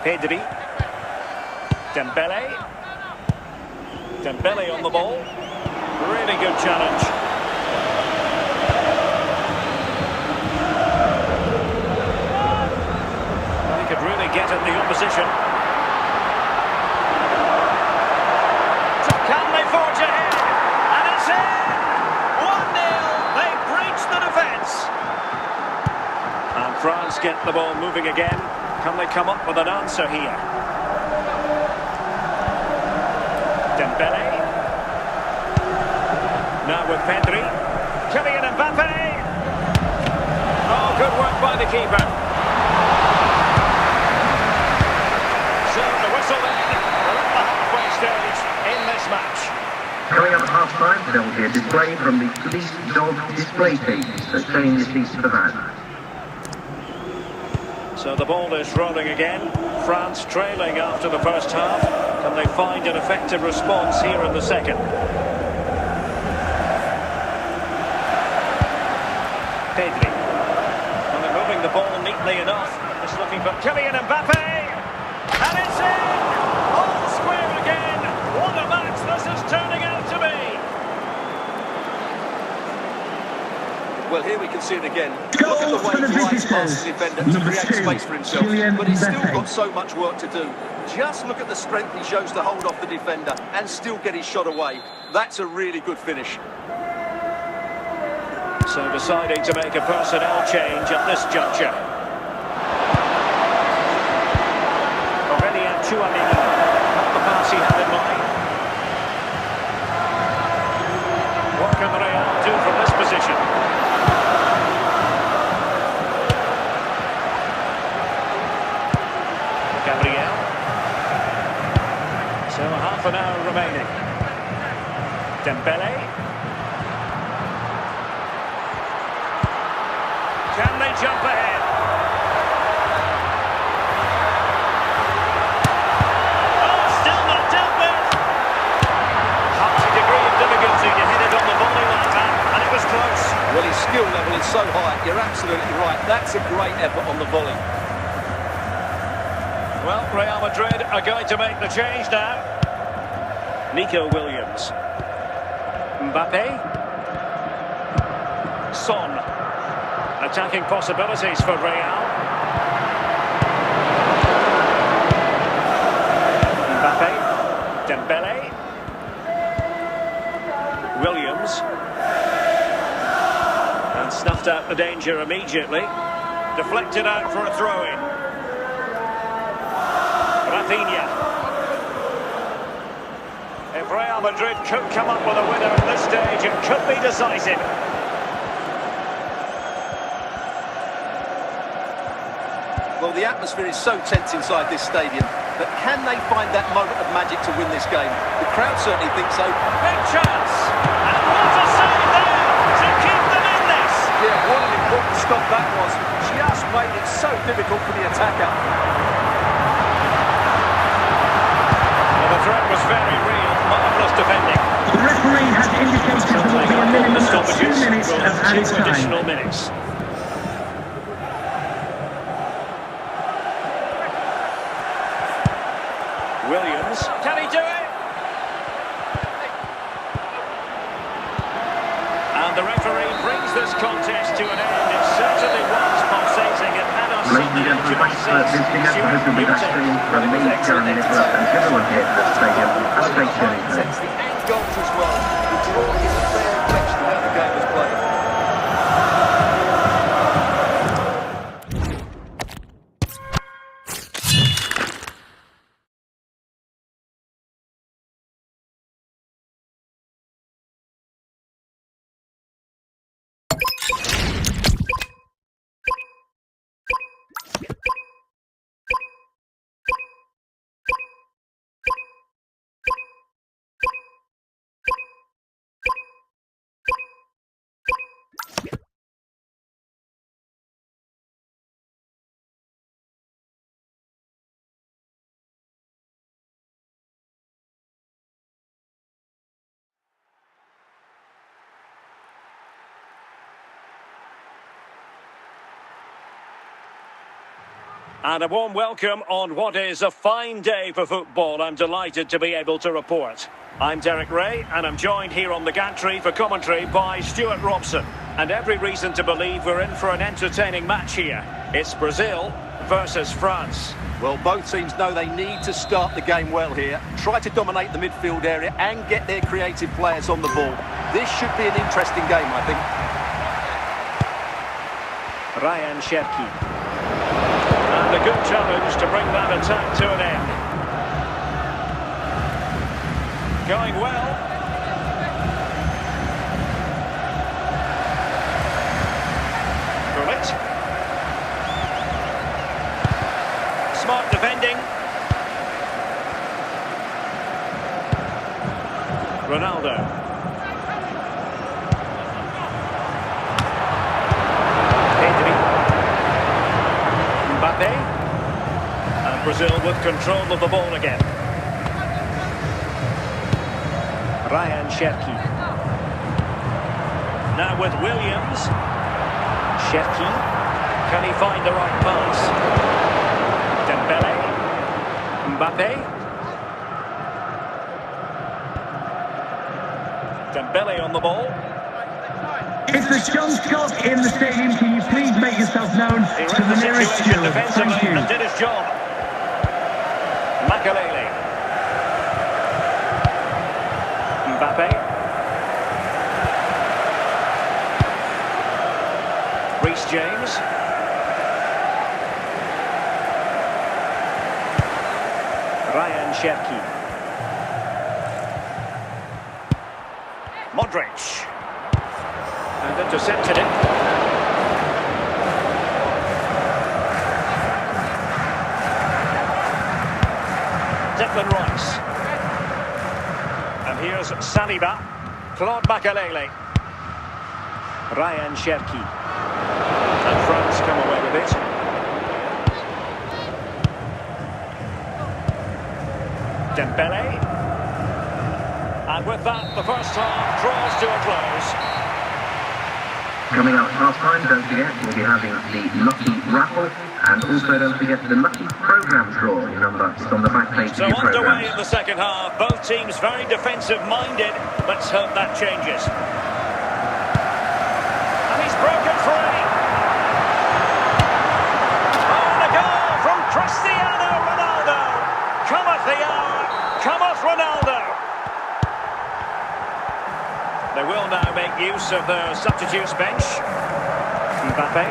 A: Pedri. Dembele. Dembele on the ball. Really good challenge. He could really get at the opposition. Can they forge ahead? And it's in! 1-0. They breach the defence. And France get the ball moving again. Can they come up with an answer here? Dembele. Now with Pedri. Kylian Mbappe. Oh, good work by the keeper. So the whistle then. We're at the halfway stage in this match.
C: Coming up at half-time, there will be a display from the police dog display team, so stay in your seats for that.
A: So the ball is rolling again. France trailing after the first half. Can they find an effective response here in the second? Pedri. And they're moving the ball neatly enough. Just looking for Kylian Mbappe. And it's in! All square again. What a match this is turning out to be.
B: Well, here we can see it again. Look at the way he drives past the defender to create space for himself. But he's still got so much work to do. Just look at the strength he shows to hold off the defender and still get his shot away. That's a really good finish.
A: So deciding to make a personnel change at this juncture. Already at Chouameni. Not the pass he had in mind. What can the Real do from this position? Gabriel. So half an hour remaining. Dembele. Can they jump ahead? Oh, still not dealt with. Half a degree of difficulty to hit it on the volley like that, and it was close.
B: Well, his skill level is so high. You're absolutely right. That's a great effort on the volley.
A: Well, Real Madrid are going to make the change now. Nico Williams. Mbappe. Son. Attacking possibilities for Real. Mbappe. Dembele. Williams. And snuffed out the danger immediately. Deflected out for a throw-in. Rafinha. Real Madrid could come up with a winner at this stage. It could be decisive.
B: Well, the atmosphere is so tense inside this stadium, but can they find that moment of magic to win this game? The crowd certainly think so.
A: Big chance! And what a save there to keep them in this!
B: Yeah, what an important stop that was. Just made it so difficult for the attacker.
A: Well, the threat was very real. Marvellous defending.
D: The referee has indicated there will be a minimum of 2 minutes of added time.
A: Additional minutes. Williams, can he do it? And the referee brings this contest to an end. It certainly was pulsating. It had us
C: Ladies and gentlemen, thanks for visiting us. I hope you'll be back soon. From me, Jeremy Nicholas, and everyone here at the stadium. Have a great journey.
B: The end goals as well. The draw is a fair reflection of how the game was played.
A: And a warm welcome on what is a fine day for football. I'm delighted to be able to report. I'm Derek Ray, and I'm joined here on the gantry for commentary by Stuart Robson. And every reason to believe we're in for an entertaining match here. It's Brazil versus France.
B: Well, both teams know they need to start the game well here. Try to dominate the midfield area and get their creative players on the ball. This should be an interesting game, I think.
A: Ryan Cherki. And a good challenge to bring that attack to an end. Going well. Gullit. Smart defending. Ronaldo. And Brazil with control of the ball again. Ryan Cherki. Now with Williams. Cherki. Can he find the right pass? Dembele. Mbappe. Dembele on the ball.
D: It's the John Scott in the stadium. Can you please make yourself known to the nearest steward? Thank you.
A: And did his job. Makalele. Mbappe. Reece James. Ryan Cherki. Modric. And intercepted it. Declan Rice. And here's Saliba. Claude Makalele. Ryan Cherki. And France come away with it. Dembele. And with that, the first half draws to a close.
C: Coming up half time, don't forget, we'll be having the Lucky Raffle, and also don't forget the Lucky Programme draw. Remember, it's on the back page of
A: So
C: your
A: underway
C: programme.
A: in the second half, both teams very defensive-minded. Let's hope that changes. And he's broken free. Oh, and a goal from Cristiano Ronaldo. Cometh the hour, cometh Ronaldo. They will now make use of their substitutes bench. Mbappe,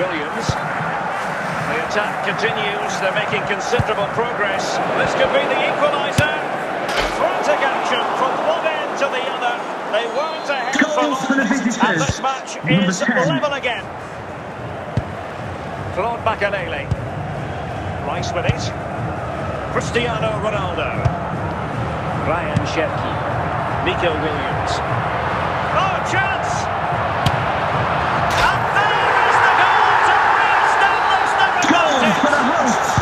A: Williams. The attack continues. They're making considerable progress. This could be the equaliser. Frantic action from one end to the other. They weren't ahead for
D: Goals for the
A: long,
D: visitors.
A: and this match
D: Number
A: is
D: 10.
A: level again. Claude Makelele. Rice with it. Cristiano Ronaldo. Ryan Cherki. Nico Williams. Oh, chance! And there is the goal to re-establish the
D: Goal for the
A: advantage.
D: hosts.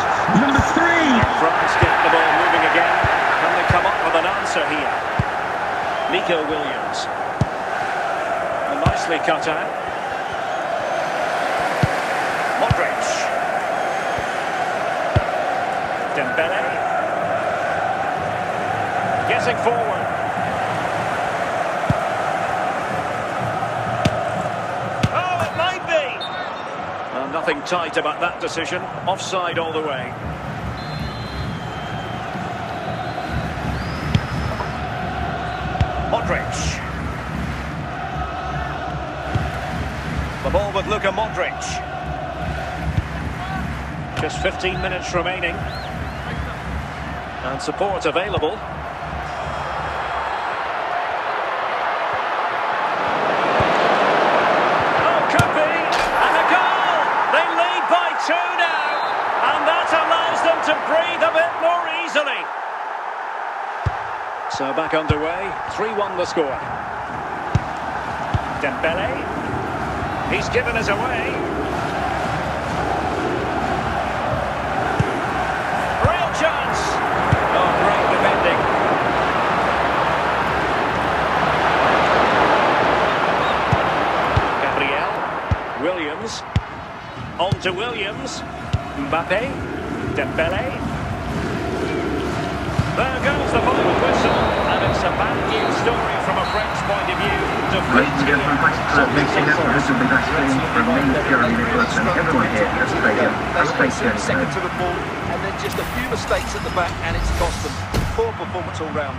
D: Number 3.
A: France get the ball moving again. Can they come up with an answer here? Nico Williams. And nicely cut out. Modric. Dembele. Getting forward. Oh, it might be. Nothing tight about that decision. Offside all the way. Modric. The ball with Luka Modric. Just 15 minutes remaining. And support available. Oh, could be. And a goal! They lead by 2 now. And that allows them to breathe a bit more easily. So back underway, 3-1 the score. Dembele. He's given us away. Real chance. Oh, great defending. Gabriel. Williams. On to Williams. Mbappe. Dembele. There goes the final whistle, and it's a bad news story from a French point of view.
C: Ladies and gentlemen, thanks for mixing up the rhythm with that stream from me, Jeremy Nicholas, and everyone here at the stadium. Have a safe journey
B: Second
C: home.
B: to the ball, and then just a few mistakes at the back, and it's cost them. Poor performance all round.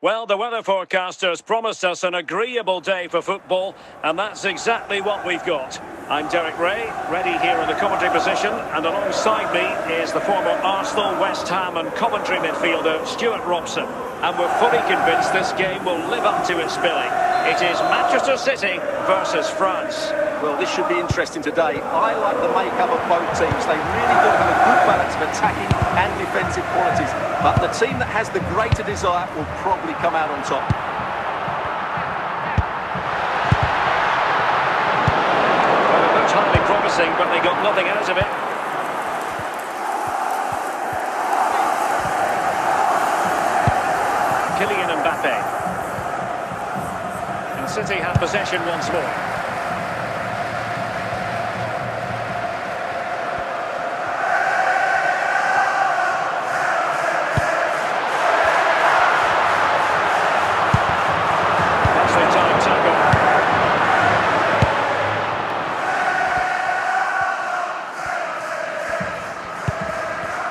A: Well, the weather forecasters promised us an agreeable day for football, and that's exactly what we've got. I'm Derek Ray, ready here in the commentary position, and alongside me is the former Arsenal, West Ham and Coventry midfielder Stuart Robson. And we're fully convinced this game will live up to its billing. It is Manchester City versus France.
B: Well, this should be interesting today. I like the makeup of both teams. They really do have a good balance of attacking and defensive qualities. But the team that has the greater desire will probably come out on top.
A: Well, it looks highly promising, but they got nothing out of it. Kylian Mbappe. And City have possession once more.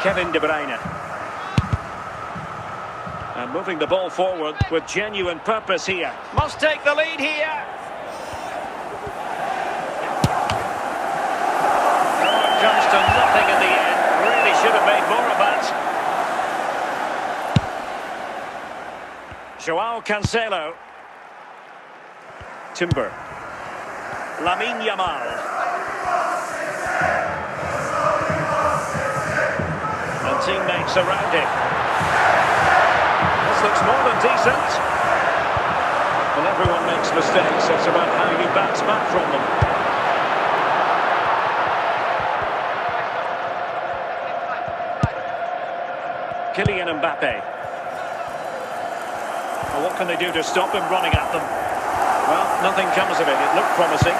A: Kevin De Bruyne. And moving the ball forward with genuine purpose here. Must take the lead here. Oh, it comes to nothing in the end. Really should have made more of that. Joao Cancelo. Timber. Lamine Yamal. Teammates around him. This looks more than decent. Well, everyone makes mistakes. It's about how you bounce back from them. Kylian Mbappe. Well, what can they do to stop him running at them? Well, nothing comes of it. It looked promising.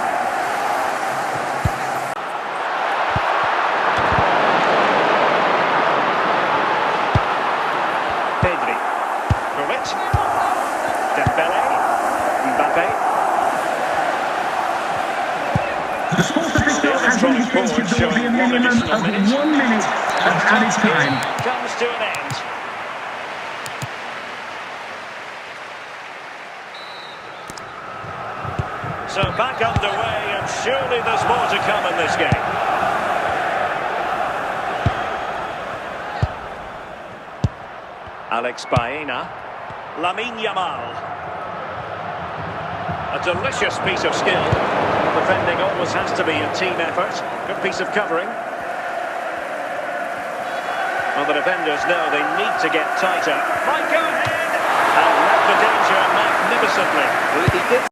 A: Pedri. Through it. Dembele. Mbappe.
D: The sports official has indicated there will be a minimum of 1 minute of added time.
A: Comes to an end. So back underway, and surely there's more to come in this game. Alex Baena. Lamine Yamal. A delicious piece of skill. Defending always has to be a team effort. Good piece of covering. Well, the defenders know they need to get tighter. Might go ahead and left the danger magnificently.
B: Well, if he gets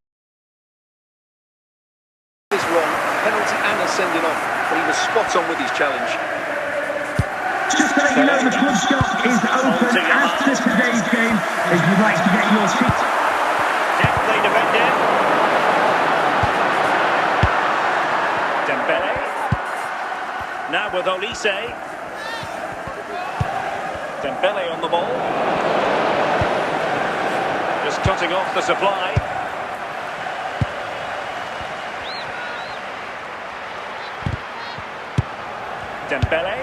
B: this wrong, penalty and a sending off, but he was spot on with his challenge.
D: Just to let you know, the club shop is open after today's game. If you'd like to get your seat.
A: Deftly defended. Dembele. Now with Olise. Dembele on the ball. Just cutting off the supply. Dembele.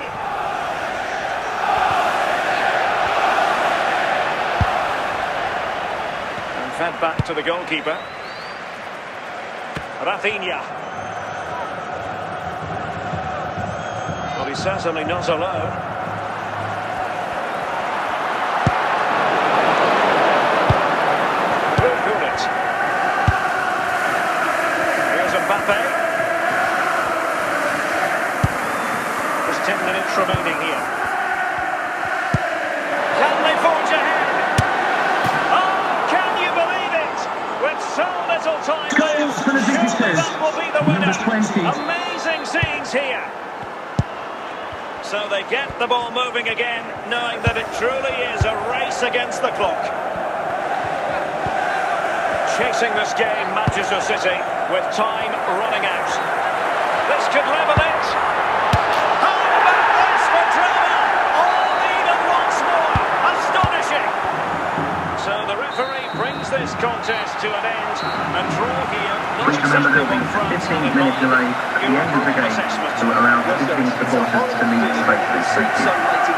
A: And fed back to the goalkeeper. Rafinha. Well, he's certainly not alone. Here's Mbappe. There's 10 minutes remaining here. Can they forge ahead? Oh, can you believe it? With so little time
D: Goals for the visitors.
A: that will be the winner.
D: Number 20.
A: Amazing scenes here. So they get the ball moving again, knowing that it truly is a race against the clock. Chasing this game, Manchester City, with time running out. This could level it. How about this for drama? All needed once more. Astonishing. So the referee brings this contest to an end. And draw here, not
C: Please remember
A: acceptable
C: there'll be
A: in France.
C: 15-minute delay at the end of the game to allow the visiting supporters to leave safely.
B: So late in